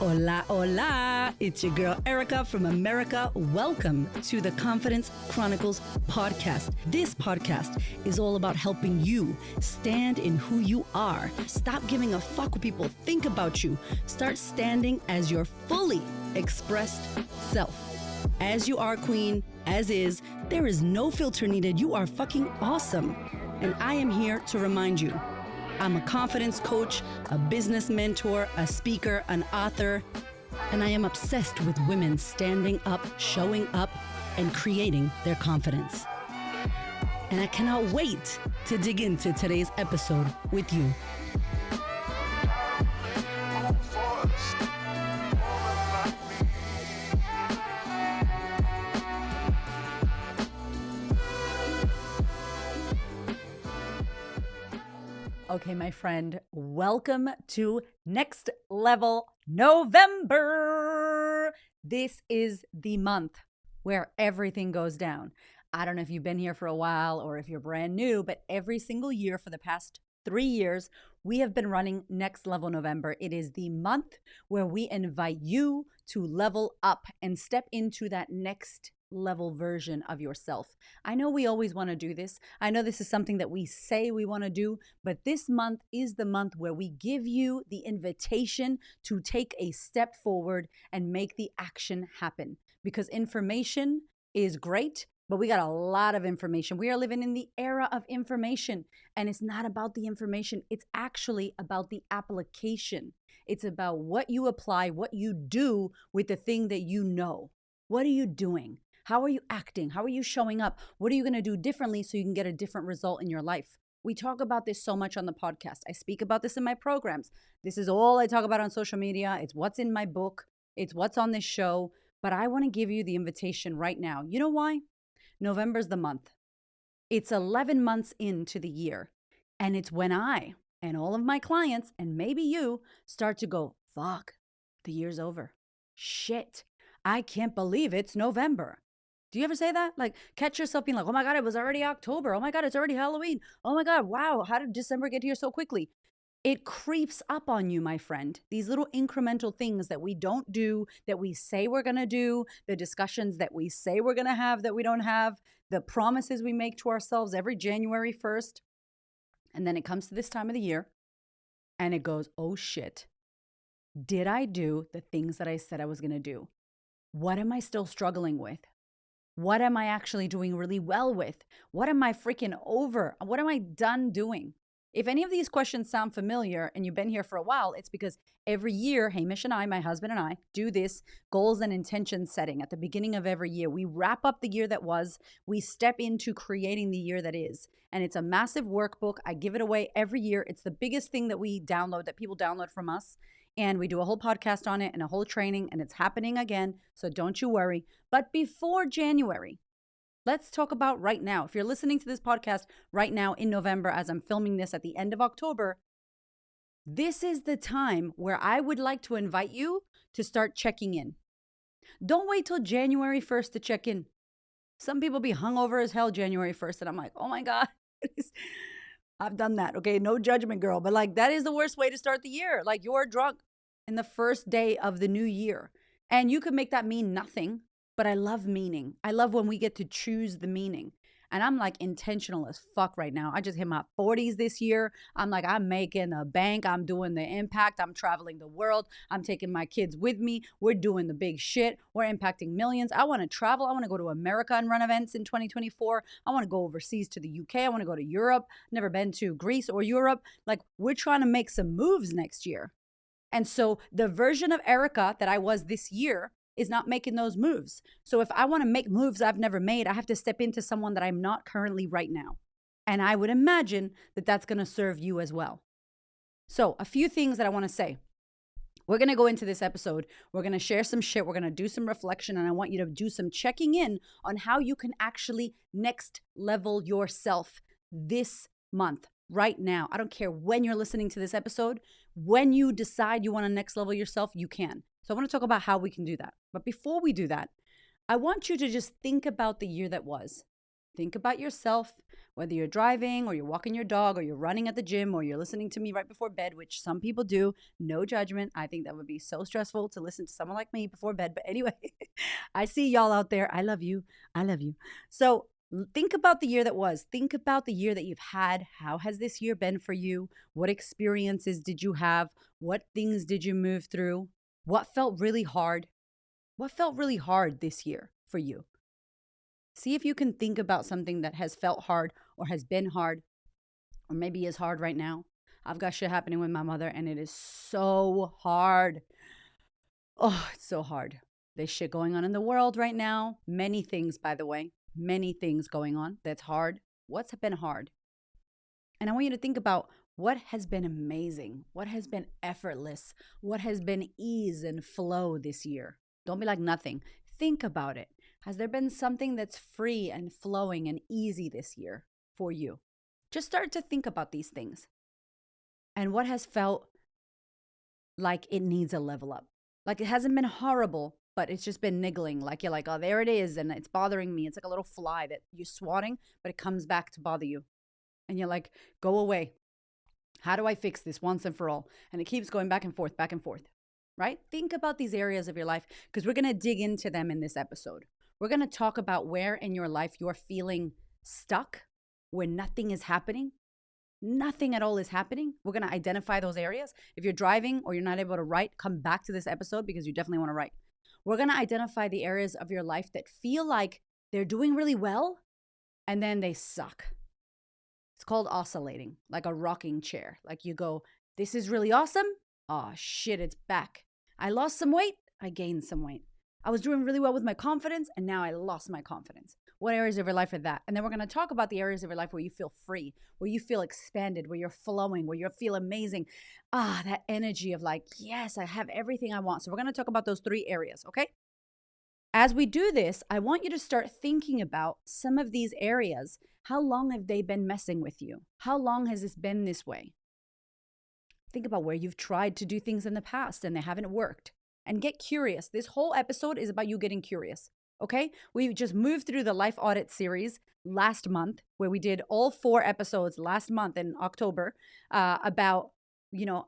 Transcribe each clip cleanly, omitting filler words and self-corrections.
Hola, hola. It's your girl, Erica from America. Welcome to the Confidence Chronicles podcast. This podcast is all about helping you stand in who you are. Stop giving a fuck what people think about you. Start standing as your fully expressed self. As you are, queen, as is, there is no filter needed. You are fucking awesome. And I am here to remind you, I'm a confidence coach, a business mentor, a speaker, an author, and I am obsessed with women standing up, showing up, and creating their confidence. And I cannot wait to dig into today's episode with you. Okay, my friend, welcome to Next Level November. This is the month where everything goes down. I don't know if you've been here for a while or if you're brand new, but every single year for the past 3 years, we have been running Next Level November. It is the month where we invite you to level up and step into that next level version of yourself. I know we always want to do this. I know this is something that we say we want to do, but this month is the month where we give you the invitation to take a step forward and make the action happen. Because information is great, but we got a lot of information. We are living in the era of information, and it's not about the information. It's actually about the application. It's about what you apply, what you do with the thing that you know. What are you doing? How are you acting? How are you showing up? What are you going to do differently so you can get a different result in your life? We talk about this so much on the podcast. I speak about this in my programs. This is all I talk about on social media. It's what's in my book. It's what's on this show. But I want to give you the invitation right now. You know why? November's the month. It's 11 months into the year. And it's when I and all of my clients, and maybe you, start to go, fuck, the year's over. Shit, I can't believe it's November. Do you ever say that? Like, catch yourself being like, oh my God, it was already October. Oh my God, it's already Halloween. Oh my God, wow, how did December get here so quickly? It creeps up on you, my friend. These little incremental things that we don't do, that we say we're going to do, the discussions that we say we're going to have that we don't have, the promises we make to ourselves every January 1st. And then it comes to this time of the year and it goes, oh shit, did I do the things that I said I was going to do? What am I still struggling with? What am I actually doing really well with? What am I freaking over? What am I done doing? If any of these questions sound familiar and you've been here for a while, it's because every year, Hamish and I, my husband and I, do this goals and intention setting at the beginning of every year. We wrap up the year that was, we step into creating the year that is. And it's a massive workbook. I give it away every year. It's the biggest thing that we download, that people download from us. And we do a whole podcast on it and a whole training, and it's happening again. So don't you worry. But before January, let's talk about right now. If you're listening to this podcast right now in November, as I'm filming this at the end of October, this is the time where I would like to invite you to start checking in. Don't wait till January 1st to check in. Some people be hungover as hell January 1st, and I'm like, oh my God. I've done that. Okay. No judgment, girl. But like, that is the worst way to start the year. Like, you're drunk in the first day of the new year. And you could make that mean nothing, but I love meaning. I love when we get to choose the meaning. And I'm like intentional as fuck right now. I just hit my 40s this year. I'm like, I'm making a bank. I'm doing the impact. I'm traveling the world. I'm taking my kids with me. We're doing the big shit. We're impacting millions. I want to travel. I want to go to America and run events in 2024. I want to go overseas to the UK. I want to go to Europe. Never been to Greece or Europe. Like, we're trying to make some moves next year. And so the version of Erica that I was this year is not making those moves. So if I want to make moves I've never made, I have to step into someone that I'm not currently right now. And I would imagine that that's going to serve you as well. So a few things that I want to say. We're going to go into this episode. We're going to share some shit. We're going to do some reflection. And I want you to do some checking in on how you can actually next level yourself this month, right now. I don't care when you're listening to this episode. When you decide you want to next level yourself, you can. So I want to talk about how we can do that. But before we do that, I want you to just think about the year that was. Think about yourself, whether you're driving or you're walking your dog or you're running at the gym or you're listening to me right before bed, which some people do. No judgment. I think that would be so stressful to listen to someone like me before bed. But anyway, I see y'all out there. I love you. I love you. So think about the year that was. Think about the year that you've had. How has this year been for you? What experiences did you have? What things did you move through? What felt really hard? What felt really hard this year for you? See if you can think about something that has felt hard or has been hard or maybe is hard right now. I've got shit happening with my mother and it is so hard. Oh, it's so hard. There's shit going on in the world right now. Many things, by the way, many things going on that's hard. What's been hard? And I want you to think about what has been amazing, what has been effortless, what has been ease and flow this year. Don't be like nothing. Think about it. Has there been something that's free and flowing and easy this year for you? Just start to think about these things. And what has felt like it needs a level up? Like it hasn't been horrible, but it's just been niggling. Like you're like, oh, there it is. And it's bothering me. It's like a little fly that you're swatting, but it comes back to bother you. And you're like, go away. How do I fix this once and for all? And it keeps going back and forth, right? Think about these areas of your life because we're going to dig into them in this episode. We're going to talk about where in your life you're feeling stuck, where nothing is happening. Nothing at all is happening. We're going to identify those areas. If you're driving or you're not able to write, come back to this episode because you definitely want to write. We're going to identify the areas of your life that feel like they're doing really well and then they suck. It's called oscillating, like a rocking chair. Like you go, this is really awesome. Oh shit, it's back. I lost some weight. I gained some weight. I was doing really well with my confidence and now I lost my confidence. What areas of your life are that? And then we're going to talk about the areas of your life where you feel free, where you feel expanded, where you're flowing, where you feel amazing. That energy of like, yes, I have everything I want. So we're going to talk about those 3 areas, okay? As we do this, I want you to start thinking about some of these areas. How long have they been messing with you? How long has this been this way? Think about where you've tried to do things in the past and they haven't worked. And get curious. This whole episode is about you getting curious, okay? We just moved through the Life Audit series last month, where we did all 4 episodes last month in October about,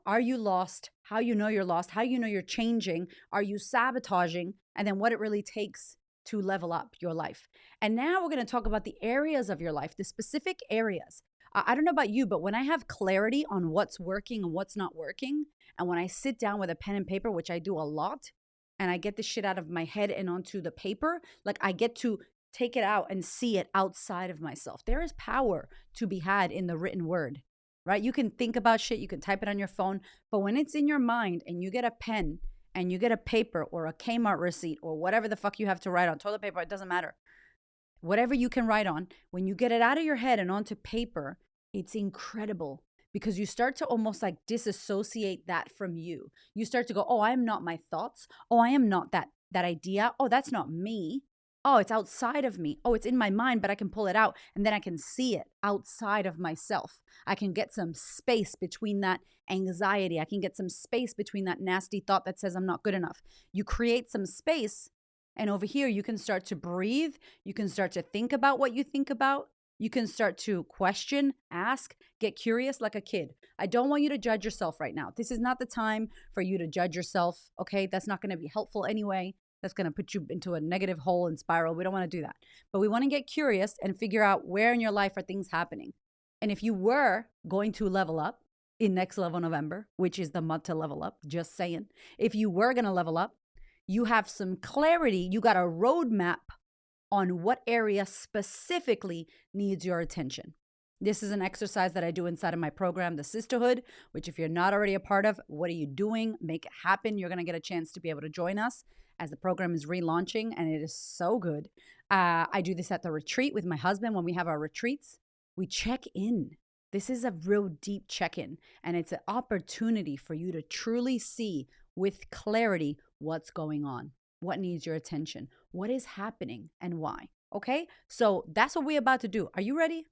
are you lost? How you know you're lost? How you know you're changing? Are you sabotaging? And then what it really takes to level up your life. And now we're going to talk about the areas of your life, the specific areas. I don't know about you, but when I have clarity on what's working and what's not working, and when I sit down with a pen and paper, which I do a lot, and I get the shit out of my head and onto the paper, like I get to take it out and see it outside of myself. There is power to be had in the written word, right? You can think about shit, you can type it on your phone, but when it's in your mind and you get a pen and you get a paper or a Kmart receipt or whatever the fuck you have to write on, toilet paper, it doesn't matter. Whatever you can write on, when you get it out of your head and onto paper, it's incredible because you start to almost like disassociate that from you. You start to go, oh, I am not my thoughts. Oh, I am not that idea. Oh, that's not me. Oh, it's outside of me. Oh, it's in my mind, but I can pull it out and then I can see it outside of myself. I can get some space between that anxiety. I can get some space between that nasty thought that says I'm not good enough. You create some space, and over here you can start to breathe. You can start to think about what you think about. You can start to question, ask, get curious like a kid. I don't want you to judge yourself right now. This is not the time for you to judge yourself, okay? That's not going to be helpful anyway. That's going to put you into a negative hole and spiral. We don't want to do that. But we want to get curious and figure out where in your life are things happening. And if you were going to level up in Next Level November, which is the month to level up, just saying, if you were going to level up, you have some clarity. You got a roadmap on what area specifically needs your attention. This is an exercise that I do inside of my program, The Sisterhood, which if you're not already a part of, what are you doing? Make it happen. You're going to get a chance to be able to join us as the program is relaunching, and it is so good. I do this at the retreat with my husband. When we have our retreats, we check in. This is a real deep check-in, and it's an opportunity for you to truly see with clarity what's going on, what needs your attention, what is happening, and why. Okay, so that's what we're about to do. Are you ready?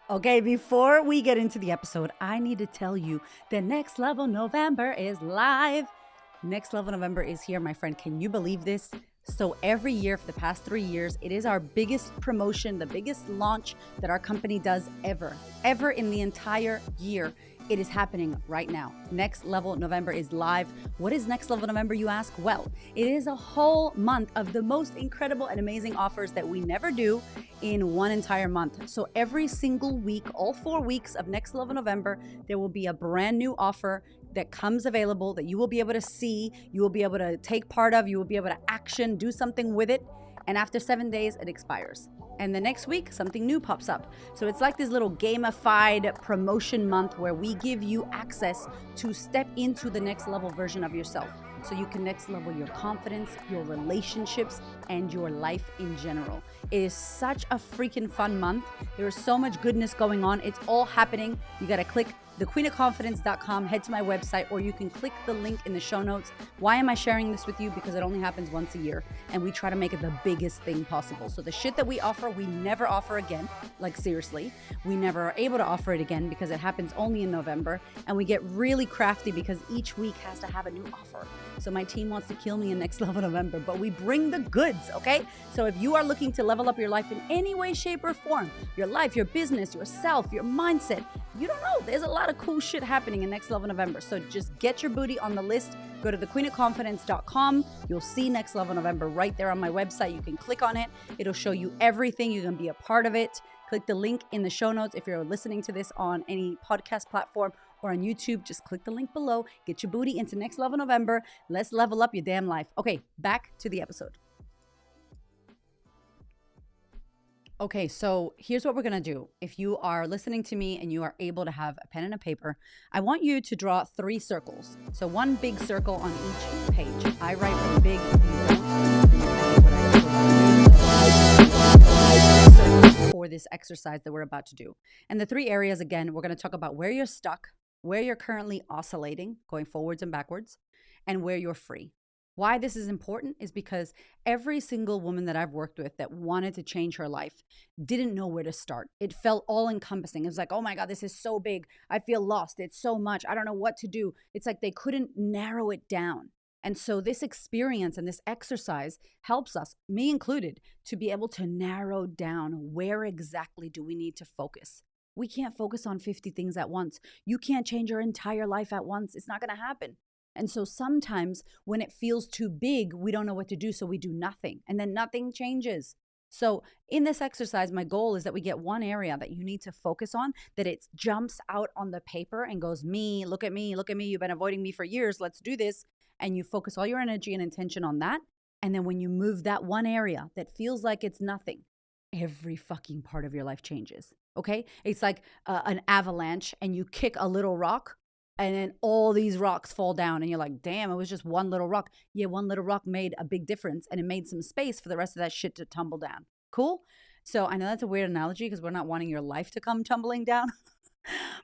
Okay, before we get into the episode, I need to tell you that Next Level November is live. Next Level November is here, my friend. Can you believe this? So every year for the past 3 years, it is our biggest promotion, the biggest launch that our company does ever in the entire year. It is happening right now. Next Level November is live. What is Next Level November, you ask? Well, it is a whole month of the most incredible and amazing offers that we never do in one entire month. So every single week, all 4 weeks of Next Level November, there will be a brand new offer that comes available that you will be able to see, you will be able to take part of, you will be able to action, do something with it. And after 7 days, it expires. And the next week, something new pops up. So it's like this little gamified promotion month where we give you access to step into the next level version of yourself. So you can next level your confidence, your relationships, and your life in general. It is such a freaking fun month. There is so much goodness going on. It's all happening. You got to click thequeenofconfidence.com, head to my website, or you can click the link in the show notes. Why am I sharing this with you? Because it only happens once a year, and we try to make it the biggest thing possible. So the shit that we offer, we never offer again. Like seriously, we never are able to offer it again because it happens only in November, and we get really crafty because each week has to have a new offer. So my team wants to kill me in Next Level November, but we bring the goods, okay? So if you are looking to level up your life in any way, shape, or form, your life, your business, yourself, your mindset, you don't know, there's a lot of cool shit happening in Next Level November. So just get your booty on the list. Go to thequeenofconfidence.com. You'll see Next Level November right there on my website. You can click on it. It'll show you everything. You can be a part of it. Click the link in the show notes. If you're listening to this on any podcast platform or on YouTube, just click the link below. Get your booty into Next Level November. Let's level up your damn life. Okay, back to the episode. Okay, so here's what we're going to do. If you are listening to me and you are able to have a pen and a paper, I want you to draw 3 circles. So one big circle on each page. I write really big. If you don't, for this exercise that we're about to do. And the 3 areas, again, we're going to talk about where you're stuck, where you're currently oscillating, going forwards and backwards, and where you're free. Why this is important is because every single woman that I've worked with that wanted to change her life didn't know where to start. It felt all encompassing. It was like, oh my God, this is so big. I feel lost. It's so much. I don't know what to do. It's like they couldn't narrow it down. And so this experience and this exercise helps us, me included, to be able to narrow down where exactly do we need to focus. We can't focus on 50 things at once. You can't change your entire life at once. It's not going to happen. And so sometimes when it feels too big, we don't know what to do. So we do nothing and then nothing changes. So in this exercise, my goal is that we get one area that you need to focus on, that it jumps out on the paper and goes, me, look at me, look at me. You've been avoiding me for years. Let's do this. And you focus all your energy and intention on that. And then when you move that one area that feels like it's nothing, every fucking part of your life changes. Okay? It's like an avalanche and you kick a little rock. And then all these rocks fall down and you're like, damn, it was just one little rock. Yeah, one little rock made a big difference and it made some space for the rest of that shit to tumble down. Cool? So I know that's a weird analogy because we're not wanting your life to come tumbling down.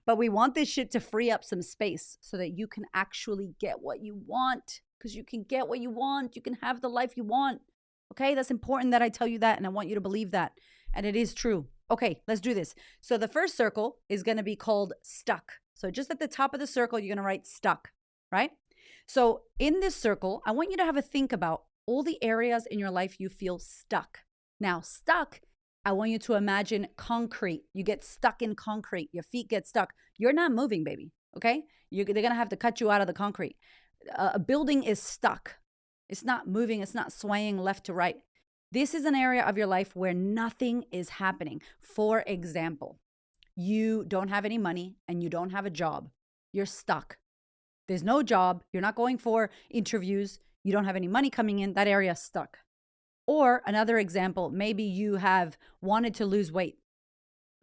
But we want this shit to free up some space so that you can actually get what you want. Because you can get what you want. You can have the life you want. Okay? That's important that I tell you that and I want you to believe that. And it is true. Okay, let's do this. So the first circle is going to be called stuck. So just at the top of the circle, you're going to write stuck, right? So in this circle, I want you to have a think about all the areas in your life you feel stuck. Now, stuck, I want you to imagine concrete. You get stuck in concrete. Your feet get stuck. You're not moving, baby, okay? They're going to have to cut you out of the concrete. A building is stuck. It's not moving. It's not swaying left to right. This is an area of your life where nothing is happening. For example, you don't have any money and you don't have a job. You're stuck. There's no job. You're not going for interviews. You don't have any money coming in. That area is stuck. Or another example, maybe you have wanted to lose weight,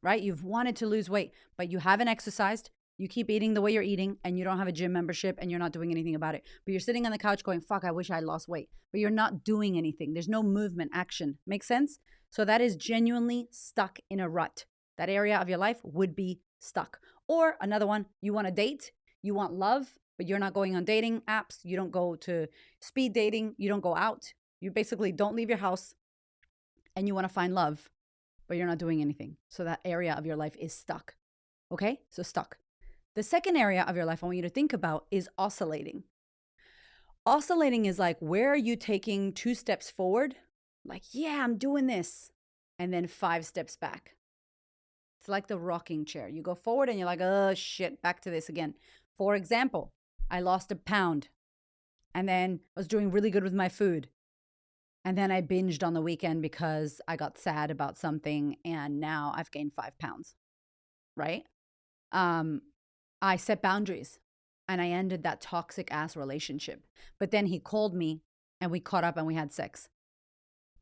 right? You've wanted to lose weight, but you haven't exercised. You keep eating the way you're eating and you don't have a gym membership and you're not doing anything about it. But you're sitting on the couch going, fuck, I wish I lost weight. But you're not doing anything. There's no movement, action. Make sense? So that is genuinely stuck in a rut. That area of your life would be stuck. Or another one, you want to date, you want love, but you're not going on dating apps. You don't go to speed dating. You don't go out. You basically don't leave your house and you want to find love, but you're not doing anything. So that area of your life is stuck. Okay? So stuck. The second area of your life I want you to think about is oscillating. Oscillating is like, where are you taking 2 steps forward? Like, yeah, I'm doing this. And then 5 steps back. It's like the rocking chair. You go forward and you're like, oh shit, back to this again. For example, I lost a pound and then I was doing really good with my food. And then I binged on the weekend because I got sad about something and now I've gained 5 pounds, right? Um, I set boundaries and I ended that toxic ass relationship. But then he called me and we caught up and we had sex.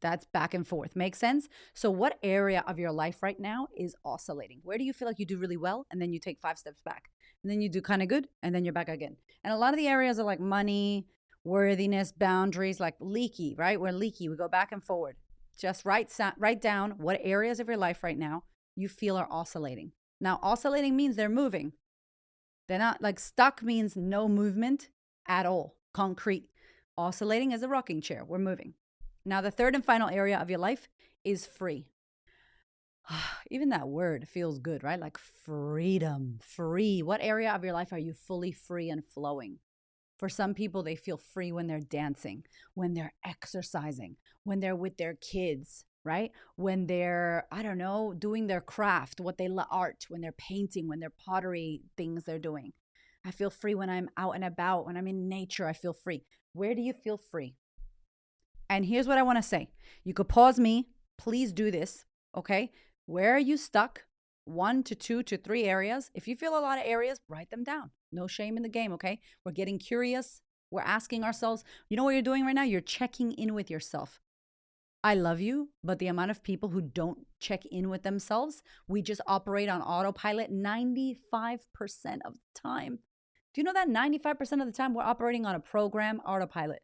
That's back and forth. Make sense? So, what area of your life right now is oscillating? Where do you feel like you do really well and then you take 5 steps back? And then you do kind of good and then you're back again. And a lot of the areas are like money, worthiness, boundaries, like leaky, right? We're leaky. We go back and forward. Just write down what areas of your life right now you feel are oscillating. Now, oscillating means they're moving. They're not like stuck means no movement at all, concrete. Oscillating is a rocking chair. We're moving. Now, the third and final area of your life is free. Even that word feels good, right? Like freedom, free. What area of your life are you fully free and flowing? For some people, they feel free when they're dancing, when they're exercising, when they're with their kids, right? When they're, I don't know, doing their craft, what they love, art, when they're painting, when they're pottery things they're doing. I feel free when I'm out and about, when I'm in nature, I feel free. Where do you feel free? And here's what I want to say. You could pause me. Please do this. Okay. Where are you stuck? 1 to 2 to 3 areas. If you feel a lot of areas, write them down. No shame in the game. Okay. We're getting curious. We're asking ourselves, you know what you're doing right now? You're checking in with yourself. I love you, but the amount of people who don't check in with themselves, we just operate on autopilot 95% of the time. Do you know that 95% of the time we're operating on a program autopilot?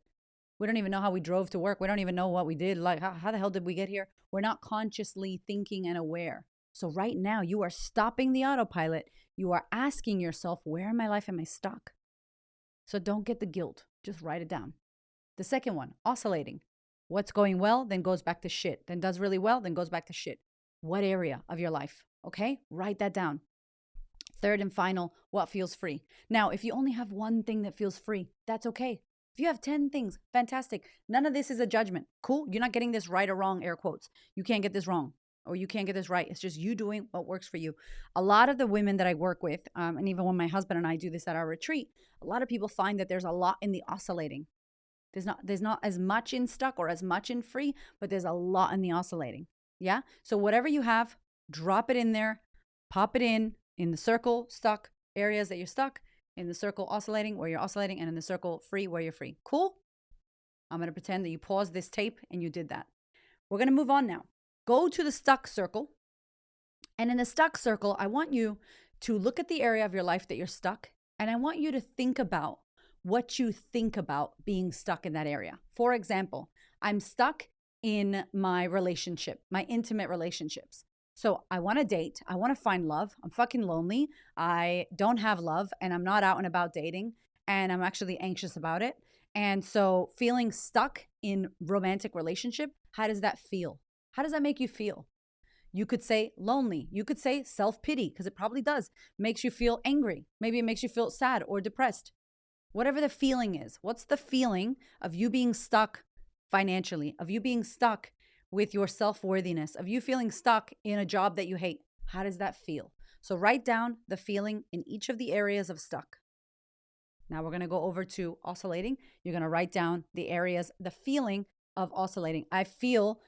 We don't even know how we drove to work. We don't even know what we did. Like, how the hell did we get here? We're not consciously thinking and aware. So, right now, you are stopping the autopilot. You are asking yourself, where in my life am I stuck? So, don't get the guilt. Just write it down. The second one, oscillating. What's going well, then goes back to shit. Then does really well, then goes back to shit. What area of your life? Okay, write that down. Third and final, what feels free? Now, if you only have one thing that feels free, that's okay. If you have 10 things, fantastic. None of this is a judgment. Cool. You're not getting this right or wrong, air quotes. You can't get this wrong or you can't get this right. It's just you doing what works for you. A lot of the women that I work with, and even when my husband and I do this at our retreat, a lot of people find that there's a lot in the oscillating. There's not as much in stuck or as much in free, but there's a lot in the oscillating. Yeah. So whatever you have, drop it in there, pop it in the circle, stuck areas that you're stuck, in the circle oscillating where you're oscillating, and in the circle free where you're free. Cool? I'm going to pretend that you paused this tape and you did that. We're going to move on now. Go to the stuck circle. And in the stuck circle, I want you to look at the area of your life that you're stuck. And I want you to think about what you think about being stuck in that area. For example, I'm stuck in my relationship, my intimate relationships. So I want to date. I want to find love. I'm fucking lonely. I don't have love and I'm not out and about dating. And I'm actually anxious about it. And so feeling stuck in romantic relationship, how does that feel? How does that make you feel? You could say lonely. You could say self-pity, because it probably does. Makes you feel angry. Maybe it makes you feel sad or depressed. Whatever the feeling is, what's the feeling of you being stuck financially, of you being stuck with your self-worthiness, of you feeling stuck in a job that you hate? How does that feel? So write down the feeling in each of the areas of stuck. Now we're going to go over to oscillating. You're going to write down the areas, the feeling of oscillating. I feel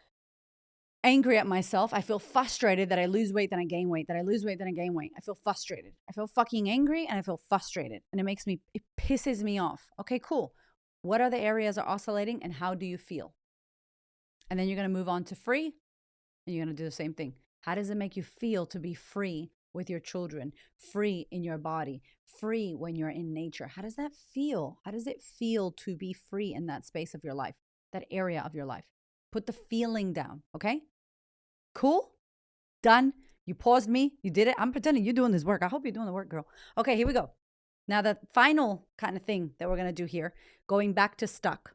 angry at myself. I feel frustrated that I lose weight, then I gain weight, that I lose weight, then I gain weight. I feel frustrated. I feel fucking angry and I feel frustrated. And it pisses me off. Okay, cool. What are the areas are oscillating and how do you feel? And then you're going to move on to free and you're going to do the same thing. How does it make you feel to be free with your children, free in your body, free when you're in nature? How does that feel? How does it feel to be free in that space of your life, that area of your life? Put the feeling down, okay? Cool? Done? You paused me. You did it. I'm pretending you're doing this work. I hope you're doing the work, girl. Okay, here we go. Now, the final kind of thing that we're going to do here, going back to stuck.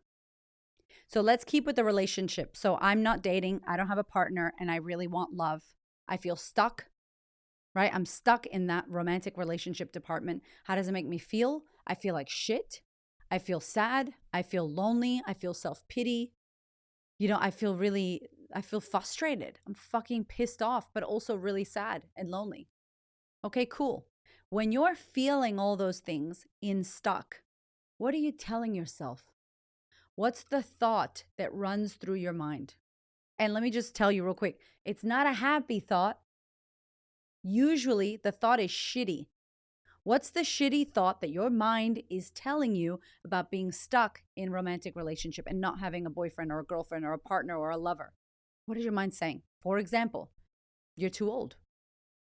So let's keep with the relationship. So I'm not dating. I don't have a partner and I really want love. I feel stuck, right? I'm stuck in that romantic relationship department. How does it make me feel? I feel like shit. I feel sad. I feel lonely. I feel self-pity. I feel frustrated. I'm fucking pissed off, but also really sad and lonely. Okay, cool. When you're feeling all those things in stuck, what are you telling yourself? What's the thought that runs through your mind? And let me just tell you real quick, it's not a happy thought. Usually the thought is shitty. What's the shitty thought that your mind is telling you about being stuck in romantic relationship and not having a boyfriend or a girlfriend or a partner or a lover? What is your mind saying? For example, you're too old.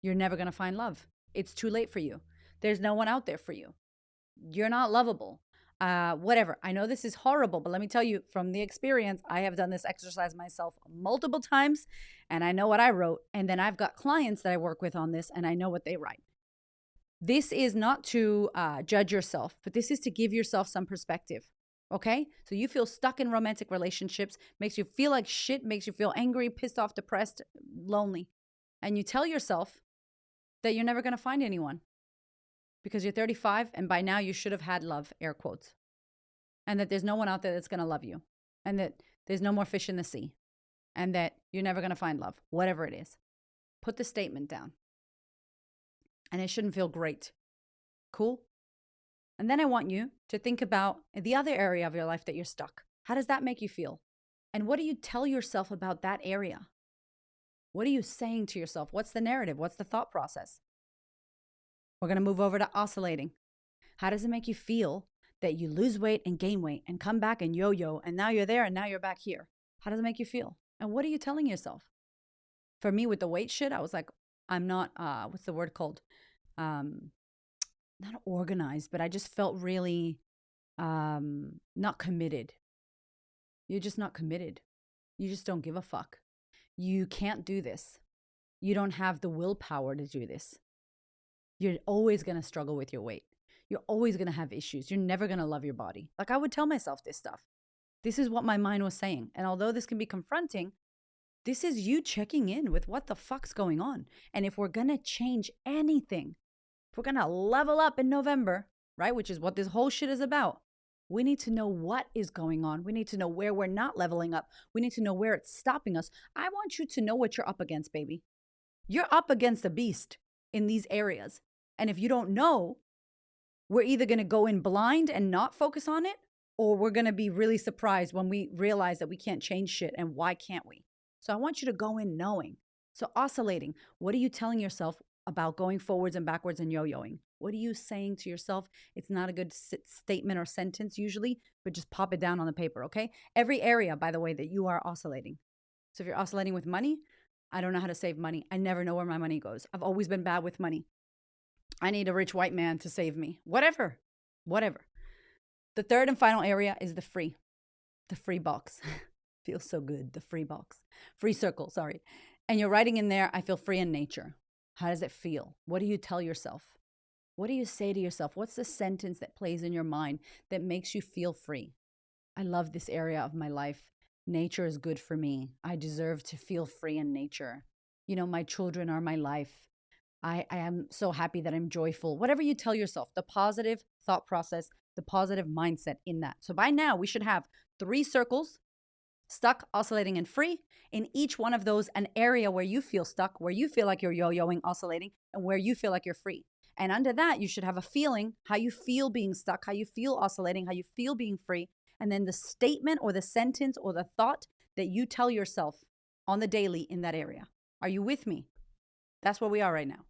You're never going to find love. It's too late for you. There's no one out there for you. You're not lovable. Whatever. I know this is horrible, but let me tell you from the experience, I have done this exercise myself multiple times and I know what I wrote. And then I've got clients that I work with on this and I know what they write. This is not to judge yourself, but this is to give yourself some perspective. Okay? So you feel stuck in romantic relationships, makes you feel like shit, makes you feel angry, pissed off, depressed, lonely. And you tell yourself that you're never going to find anyone because you're 35 and by now you should have had love, air quotes. And that there's no one out there that's going to love you. And that there's no more fish in the sea. And that you're never going to find love, whatever it is. Put the statement down. And it shouldn't feel great. Cool? And then I want you to think about the other area of your life that you're stuck. How does that make you feel? And what do you tell yourself about that area? What are you saying to yourself? What's the narrative? What's the thought process? We're going to move over to oscillating. How does it make you feel that you lose weight and gain weight and come back and yo-yo and now you're there and now you're back here? How does it make you feel? And what are you telling yourself? For me with the weight shit, I was like, I'm not, what's the word called? Not organized, but I just felt really not committed. You're just not committed. You just don't give a fuck. You can't do this. You don't have the willpower to do this. You're always going to struggle with your weight. You're always going to have issues. You're never going to love your body. Like I would tell myself this stuff. This is what my mind was saying. And although this can be confronting, this is you checking in with what the fuck's going on. And if we're going to change anything, if we're going to level up in November, right, which is what this whole shit is about, we need to know what is going on. We need to know where we're not leveling up. We need to know where it's stopping us. I want you to know what you're up against, baby. You're up against a beast in these areas. And if you don't know, we're either going to go in blind and not focus on it, or we're going to be really surprised when we realize that we can't change shit. And why can't we? So I want you to go in knowing. So oscillating, what are you telling yourself about going forwards and backwards and yo-yoing? What are you saying to yourself? It's not a good statement or sentence usually, but just pop it down on the paper, okay? Every area, by the way, that you are oscillating. So if you're oscillating with money, I don't know how to save money. I never know where my money goes. I've always been bad with money. I need a rich white man to save me. Whatever. The third and final area is the free box. Feels so good. The free box. Free circle, sorry. And you're writing in there, I feel free in nature. How does it feel? What do you tell yourself? What do you say to yourself? What's the sentence that plays in your mind that makes you feel free? I love this area of my life. Nature is good for me. I deserve to feel free in nature. You know, my children are my life. I am so happy that I'm joyful. Whatever you tell yourself, the positive thought process, the positive mindset in that. So by now we should have 3 circles, stuck, oscillating, and free. In each one of those, an area where you feel stuck, where you feel like you're yo-yoing, oscillating, and where you feel like you're free. And under that, you should have a feeling, how you feel being stuck, how you feel oscillating, how you feel being free. And then the statement or the sentence or the thought that you tell yourself on the daily in that area. Are you with me? That's where we are right now.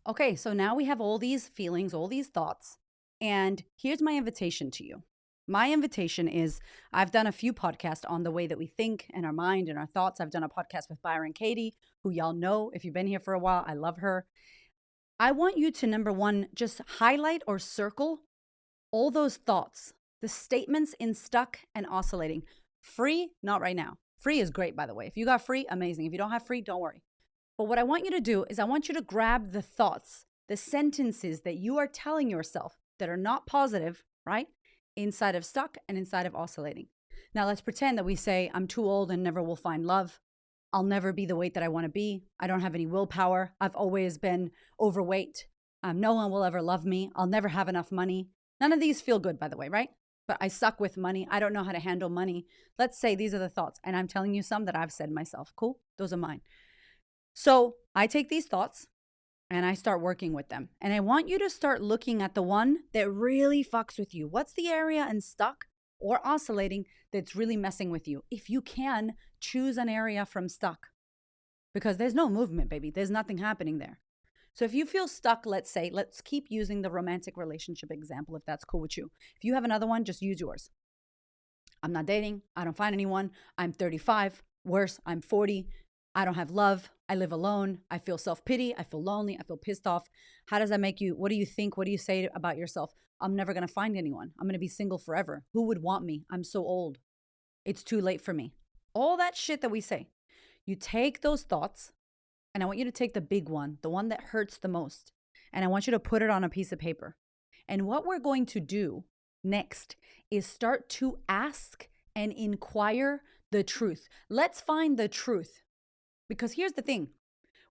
Okay, so now we have all these feelings, all these thoughts. And here's my invitation to you. My invitation is, I've done a few podcasts on the way that we think and our mind and our thoughts. I've done a podcast with Byron Katie, who y'all know if you've been here for a while. I love her. I want you to, number one, just highlight or circle all those thoughts, the statements in stuck and oscillating. Free, not right now. Free is great, by the way. If you got free, amazing. If you don't have free, don't worry. But what I want you to do is I want you to grab the thoughts, the sentences that you are telling yourself that are not positive, right? Inside of stuck and inside of oscillating. Now let's pretend that we say, I'm too old and never will find love. I'll never be the weight that I want to be. I don't have any willpower. I've always been overweight. No one will ever love me. I'll never have enough money. None of these feel good, by the way, right? But I suck with money. I don't know how to handle money. Let's say these are the thoughts. And I'm telling you some that I've said myself. Cool? Those are mine. So I take these thoughts and I start working with them. And I want you to start looking at the one that really fucks with you. What's the area and stuck or oscillating that's really messing with you? If you can, choose an area from stuck because there's no movement, baby. There's nothing happening there. So if you feel stuck, let's keep using the romantic relationship example if that's cool with you. If you have another one, just use yours. I'm not dating. I don't find anyone. I'm 35. Worse, I'm 40. I don't have love. I live alone. I feel self-pity. I feel lonely. I feel pissed off. How does that make you? What do you think? What do you say about yourself? I'm never going to find anyone. I'm going to be single forever. Who would want me? I'm so old. It's too late for me. All that shit that we say. You take those thoughts, and I want you to take the big one, the one that hurts the most, and I want you to put it on a piece of paper. And what we're going to do next is start to ask and inquire the truth. Let's find the truth. Because here's the thing.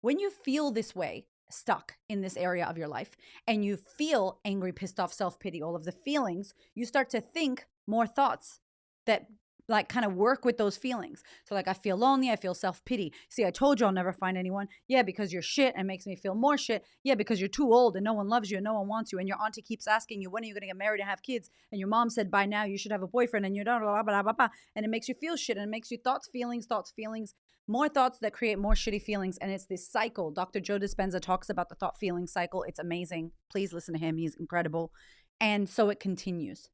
When you feel this way, stuck in this area of your life, and you feel angry, pissed off, self-pity, all of the feelings, you start to think more thoughts that like kind of work with those feelings. So like, I feel lonely, I feel self-pity. See, I told you I'll never find anyone. Yeah, because you're shit and makes me feel more shit. Yeah, because you're too old and no one loves you and no one wants you. And your auntie keeps asking you, when are you going to get married and have kids? And your mom said, by now you should have a boyfriend, and you're blah, blah, blah, blah, blah. And it makes you feel shit, and it makes you thoughts, feelings, more thoughts that create more shitty feelings. And it's this cycle. Dr. Joe Dispenza talks about the thought feeling cycle. It's amazing. Please listen to him. He's incredible. And so it continues.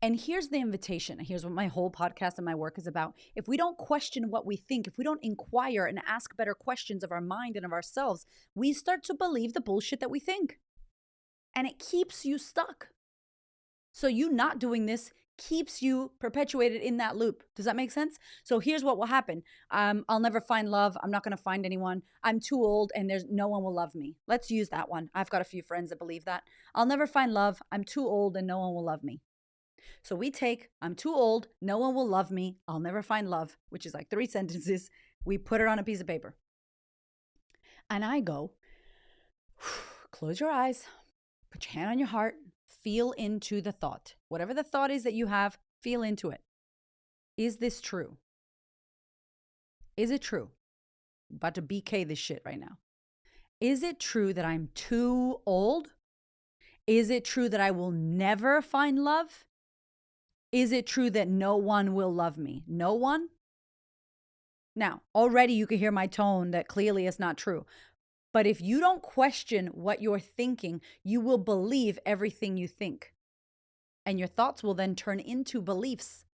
And here's the invitation. Here's what my whole podcast and my work is about. If we don't question what we think, if we don't inquire and ask better questions of our mind and of ourselves, we start to believe the bullshit that we think. And it keeps you stuck. So you not doing this keeps you perpetuated in that loop. Does that make sense? So here's what will happen. I'll never find love. I'm not going to find anyone. I'm too old and there's no one will love me. Let's use that one. I've got a few friends that believe that. I'll never find love. I'm too old and no one will love me. So we take, I'm too old, no one will love me, I'll never find love, which is like 3 sentences. We put it on a piece of paper. And I go, close your eyes, put your hand on your heart, feel into the thought. Whatever the thought is that you have, feel into it. Is this true? Is it true? I'm about to BK this shit right now. Is it true that I'm too old? Is it true that I will never find love? Is it true that no one will love me? No one? Now, already you can hear my tone that clearly it's not true. But if you don't question what you're thinking, you will believe everything you think. And your thoughts will then turn into beliefs.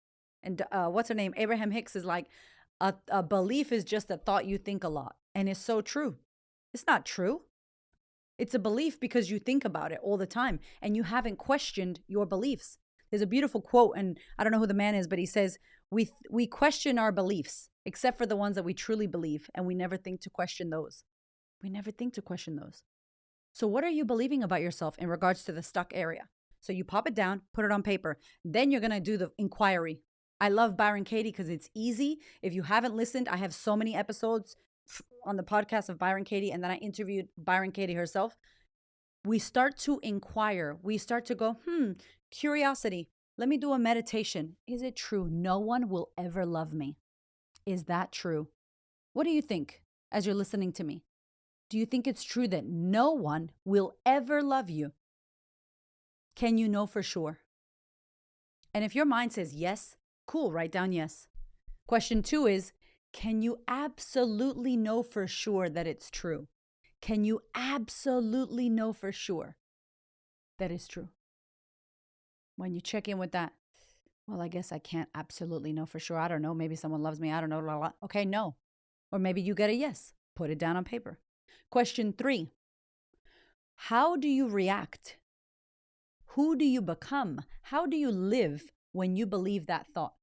And what's her name? Abraham Hicks is like, a belief is just a thought you think a lot. And it's so true. It's not true. It's a belief because you think about it all the time and you haven't questioned your beliefs. There's a beautiful quote, and I don't know who the man is, but he says, we question our beliefs, except for the ones that we truly believe, and we never think to question those. We never think to question those. So what are you believing about yourself in regards to the stuck area? So you pop it down, put it on paper. Then you're going to do the inquiry. I love Byron Katie because it's easy. If you haven't listened, I have so many episodes on the podcast of Byron Katie, and then I interviewed Byron Katie herself. We start to inquire. We start to go, curiosity. Let me do a meditation. Is it true no one will ever love me? Is that true? What do you think as you're listening to me? Do you think it's true that no one will ever love you? Can you know for sure? And if your mind says yes, cool, write down yes. Question 2 is, can you absolutely know for sure that it's true? Can you absolutely know for sure that it's true? When you check in with that, well, I guess I can't absolutely know for sure. I don't know. Maybe someone loves me. I don't know. Blah, blah. Okay, no. Or maybe you get a yes. Put it down on paper. Question 3, how do you react? Who do you become? How do you live when you believe that thought?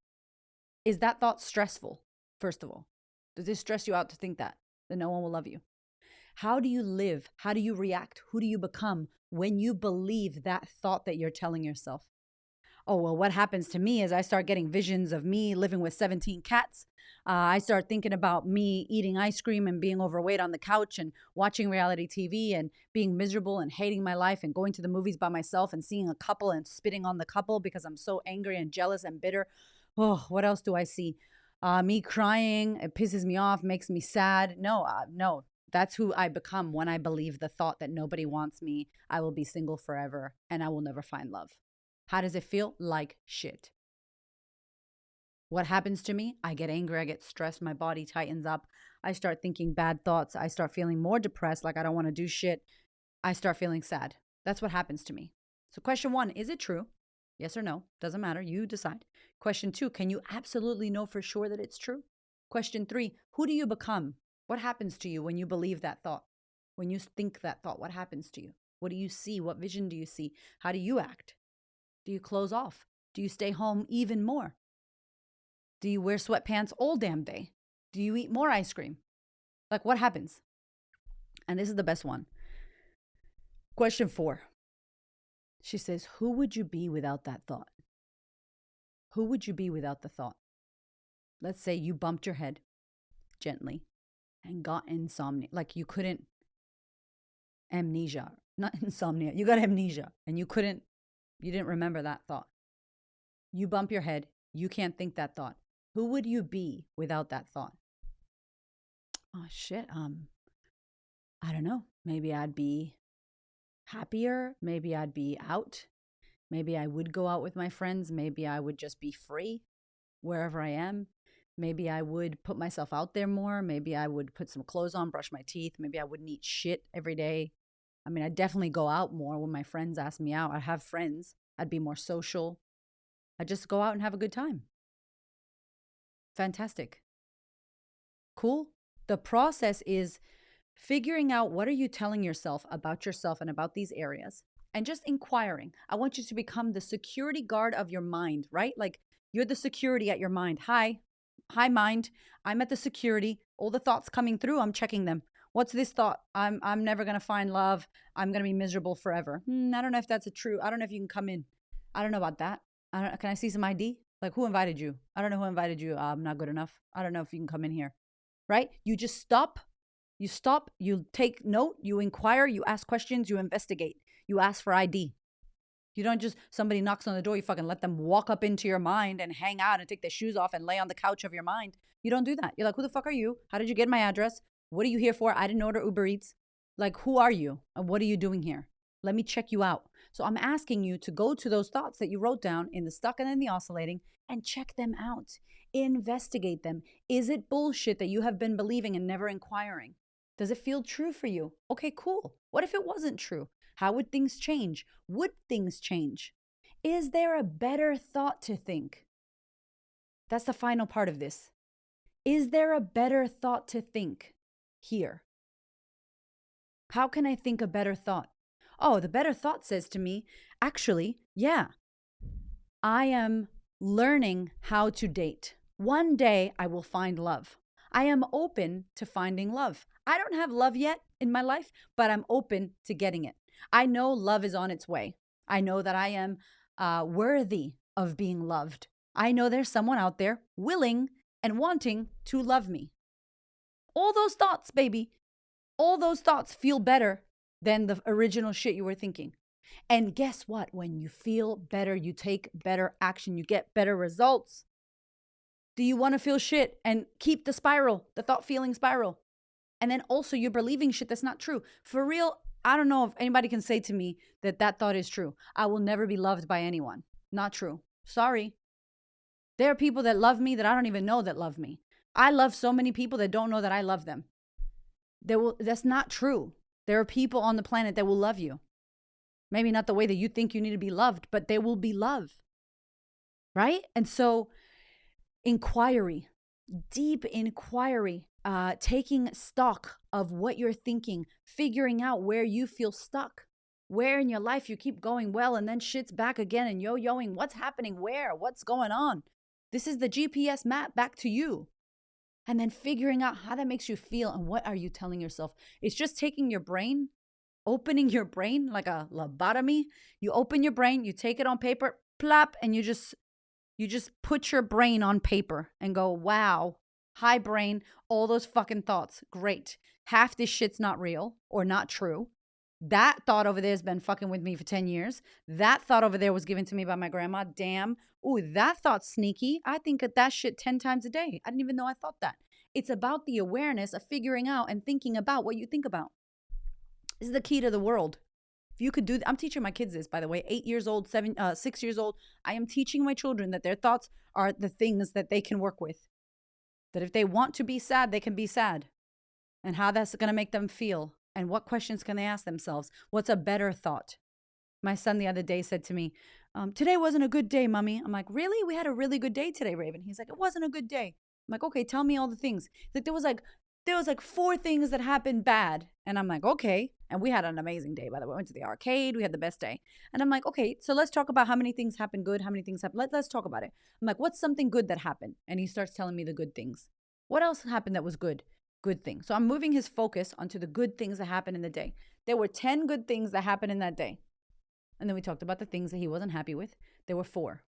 Is that thought stressful, first of all? Does it stress you out to think that no one will love you? How do you live? How do you react? Who do you become when you believe that thought that you're telling yourself? Oh, well, what happens to me is I start getting visions of me living with 17 cats. I start thinking about me eating ice cream and being overweight on the couch and watching reality TV and being miserable and hating my life and going to the movies by myself and seeing a couple and spitting on the couple because I'm so angry and jealous and bitter. Oh, what else do I see? Me crying. It pisses me off, makes me sad. No. That's who I become when I believe the thought that nobody wants me. I will be single forever and I will never find love. How does it feel? Like shit. What happens to me? I get angry, I get stressed, my body tightens up. I start thinking bad thoughts. I start feeling more depressed, like I don't want to do shit. I start feeling sad. That's what happens to me. So, question one, is it true? Yes or no? Doesn't matter. You decide. Question two, can you absolutely know for sure that it's true? Question three, who do you become? What happens to you when you believe that thought? When you think that thought, what happens to you? What do you see? What vision do you see? How do you act? Do you close off? Do you stay home even more? Do you wear sweatpants all damn day? Do you eat more ice cream? Like, what happens? And this is the best one. Question four. She says, who would you be without that thought? Who would you be without the thought? Let's say you bumped your head gently and got insomnia. Like you couldn't, amnesia, not insomnia. You got amnesia and you didn't remember that thought. You bump your head. You can't think that thought. Who would you be without that thought? Oh shit. I don't know. Maybe I'd be happier. Maybe I'd be out. Maybe I would go out with my friends. Maybe I would just be free wherever I am. Maybe I would put myself out there more. Maybe I would put some clothes on, brush my teeth. Maybe I wouldn't eat shit every day. I mean, I'd definitely go out more when my friends ask me out. I'd have friends. I'd be more social. I'd just go out and have a good time. Fantastic. Cool. The process is figuring out what are you telling yourself and about these areas and just inquiring. I want you to become the security guard of your mind, right? Like you're the security at your mind. Hi, mind. I'm at the security. All the thoughts coming through, I'm checking them. What's this thought? I'm never going to find love. I'm going to be miserable forever. I don't know if that's true. I don't know if you can come in. I don't know about that. Can I see some ID? Like who invited you? I don't know who invited you. I'm not good enough. I don't know if you can come in here. Right? You just stop. You take note, you inquire, you ask questions, you investigate, you ask for ID. You don't just, somebody knocks on the door, you fucking let them walk up into your mind and hang out and take their shoes off and lay on the couch of your mind. You don't do that. You're like, who the fuck are you? How did you get my address? What are you here for? I didn't order Uber Eats. Like, who are you? And what are you doing here? Let me check you out. So I'm asking you to go to those thoughts that you wrote down in the stuck and in the oscillating and check them out. Investigate them. Is it bullshit that you have been believing and never inquiring? Does it feel true for you? Okay, cool. What if it wasn't true? How would things change? Would things change? Is there a better thought to think? That's the final part of this. Is there a better thought to think here? How can I think a better thought? Oh, the better thought says to me, actually, yeah, I am learning how to date. One day I will find love. I am open to finding love. I don't have love yet in my life, but I'm open to getting it. I know love is on its way. I know that I am worthy of being loved. I know there's someone out there willing and wanting to love me. All those thoughts, baby, all those thoughts feel better than the original shit you were thinking. And guess what? When you feel better, you take better action, you get better results. Do you want to feel shit and keep the spiral, the thought feeling spiral? And then also you're believing shit that's not true. For real, I don't know if anybody can say to me that that thought is true. I will never be loved by anyone. Not true. Sorry. There are people that love me that I don't even know that love me. I love so many people that don't know that I love them. That's not true. There are people on the planet that will love you. Maybe not the way that you think you need to be loved, but they will be loved. Right? And so inquiry, deep inquiry, taking stock of what you're thinking, figuring out where you feel stuck, where in your life you keep going well and then shit's back again and yo-yoing. What's happening? Where? What's going on? This is the GPS map back to you. And then figuring out how that makes you feel and what are you telling yourself. It's just taking your brain, opening your brain like a lobotomy. You open your brain, you take it on paper, plop, and you just put your brain on paper and go, wow, hi brain, all those fucking thoughts, great. Half this shit's not real or not true. That thought over there has been fucking with me for 10 years. That thought over there was given to me by my grandma. Damn. Ooh, that thought's sneaky. I think of that shit 10 times a day. I didn't even know I thought that. It's about the awareness of figuring out and thinking about what you think about. This is the key to the world. If you could do I'm teaching my kids this, by the way, 8 years old, 6 years old. I am teaching my children that their thoughts are the things that they can work with. That if they want to be sad, they can be sad. And how that's going to make them feel. And what questions can they ask themselves? What's a better thought? My son the other day said to me, today wasn't a good day, mommy. I'm like, really? We had a really good day today, Raven. He's like, it wasn't a good day. I'm like, okay, tell me all the things. Like there was like 4 things that happened bad. And I'm like, okay. And we had an amazing day, by the way. We went to the arcade. We had the best day. And I'm like, okay, so let's talk about how many things happened good, how many things happened. Let's talk about it. I'm like, what's something good that happened? And he starts telling me the good things. What else happened that was good? Good thing. So I'm moving his focus onto the good things that happened in the day. There were 10 good things that happened in that day. And then we talked about the things that he wasn't happy with. There were 4.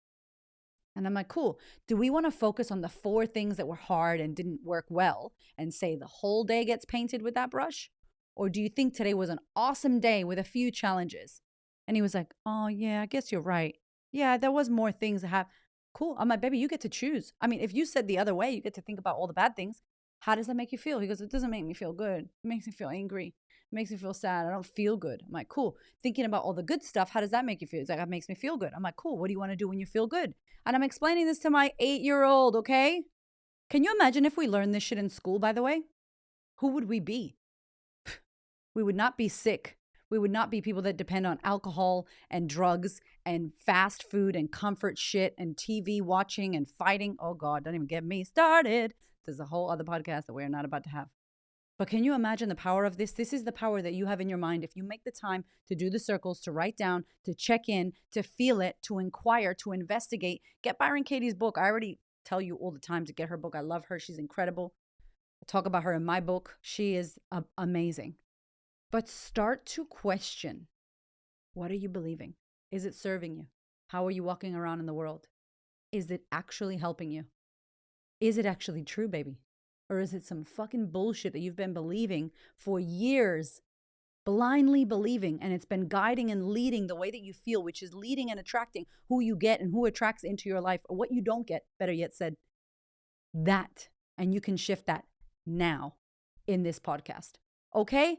And I'm like, cool. Do we want to focus on the 4 things that were hard and didn't work well and say the whole day gets painted with that brush? Or do you think today was an awesome day with a few challenges? And he was like, oh yeah, I guess you're right. Yeah, there was more things that have. Cool. I'm like, baby, you get to choose. I mean, if you said the other way, you get to think about all the bad things. How does that make you feel? He goes, it doesn't make me feel good. It makes me feel angry. It makes me feel sad. I don't feel good. I'm like, cool. Thinking about all the good stuff, how does that make you feel? He's like, it makes me feel good. I'm like, cool. What do you want to do when you feel good? And I'm explaining this to my 8-year-old, okay? Can you imagine if we learned this shit in school, by the way? Who would we be? We would not be sick. We would not be people that depend on alcohol and drugs and fast food and comfort shit and TV watching and fighting. Oh God, don't even get me started. There's a whole other podcast that we're not about to have. But can you imagine the power of this? This is the power that you have in your mind. If you make the time to do the circles, to write down, to check in, to feel it, to inquire, to investigate, get Byron Katie's book. I already tell you all the time to get her book. I love her. She's incredible. I talk about her in my book. She is amazing. But start to question, what are you believing? Is it serving you? How are you walking around in the world? Is it actually helping you? Is it actually true, baby? Or is it some fucking bullshit that you've been believing for years, blindly believing, and it's been guiding and leading the way that you feel, which is leading and attracting who you get and who attracts into your life, or what you don't get, better yet said, that. And you can shift that now in this podcast. Okay?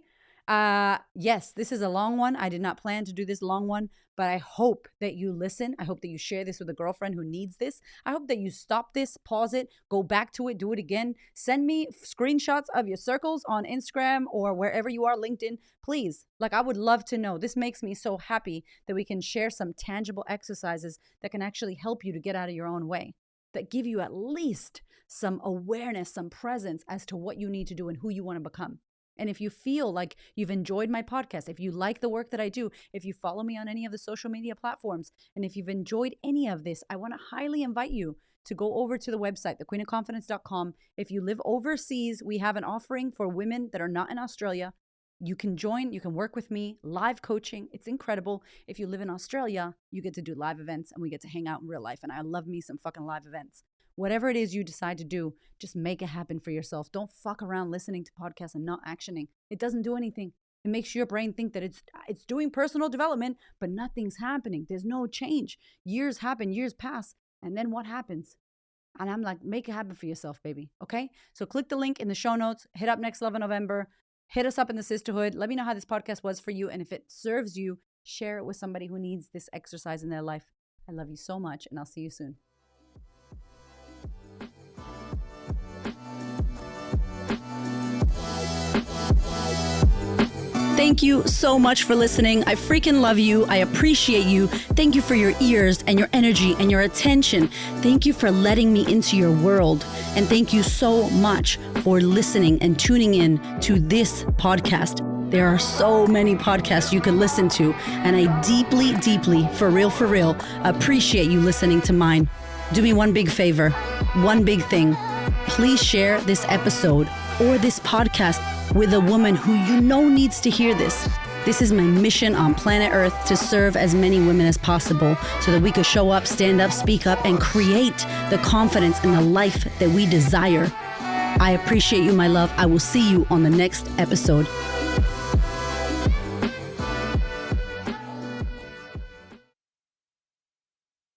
Yes, this is a long one. I did not plan to do this long one, but I hope that you listen. I hope that you share this with a girlfriend who needs this. I hope that you stop this, pause it, go back to it, do it again. Send me screenshots of your circles on Instagram or wherever you are, LinkedIn, please. Like, I would love to know. This makes me so happy that we can share some tangible exercises that can actually help you to get out of your own way, that give you at least some awareness, some presence as to what you need to do and who you want to become. And if you feel like you've enjoyed my podcast, if you like the work that I do, if you follow me on any of the social media platforms, and if you've enjoyed any of this, I want to highly invite you to go over to the website, thequeenofconfidence.com. If you live overseas, we have an offering for women that are not in Australia. You can join, you can work with me, live coaching. It's incredible. If you live in Australia, you get to do live events and we get to hang out in real life. And I love me some fucking live events. Whatever it is you decide to do, just make it happen for yourself. Don't fuck around listening to podcasts and not actioning. It doesn't do anything. It makes your brain think that it's doing personal development, but nothing's happening. There's no change. Years happen, years pass, and then what happens? And I'm like, make it happen for yourself, baby. Okay? So click the link in the show notes. Hit up Next Love in November. Hit us up in the sisterhood. Let me know how this podcast was for you. And if it serves you, share it with somebody who needs this exercise in their life. I love you so much, and I'll see you soon. Thank you so much for listening. I freaking love you. I appreciate you. Thank you for your ears and your energy and your attention. Thank you for letting me into your world. And thank you so much for listening and tuning in to this podcast. There are so many podcasts you can listen to, and I deeply, deeply, for real, appreciate you listening to mine. Do me one big favor, one big thing. Please share this episode or this podcast with a woman who you know needs to hear this. This is my mission on planet Earth, to serve as many women as possible so that we could show up, stand up, speak up, and create the confidence and the life that we desire. I appreciate you, my love. I will see you on the next episode.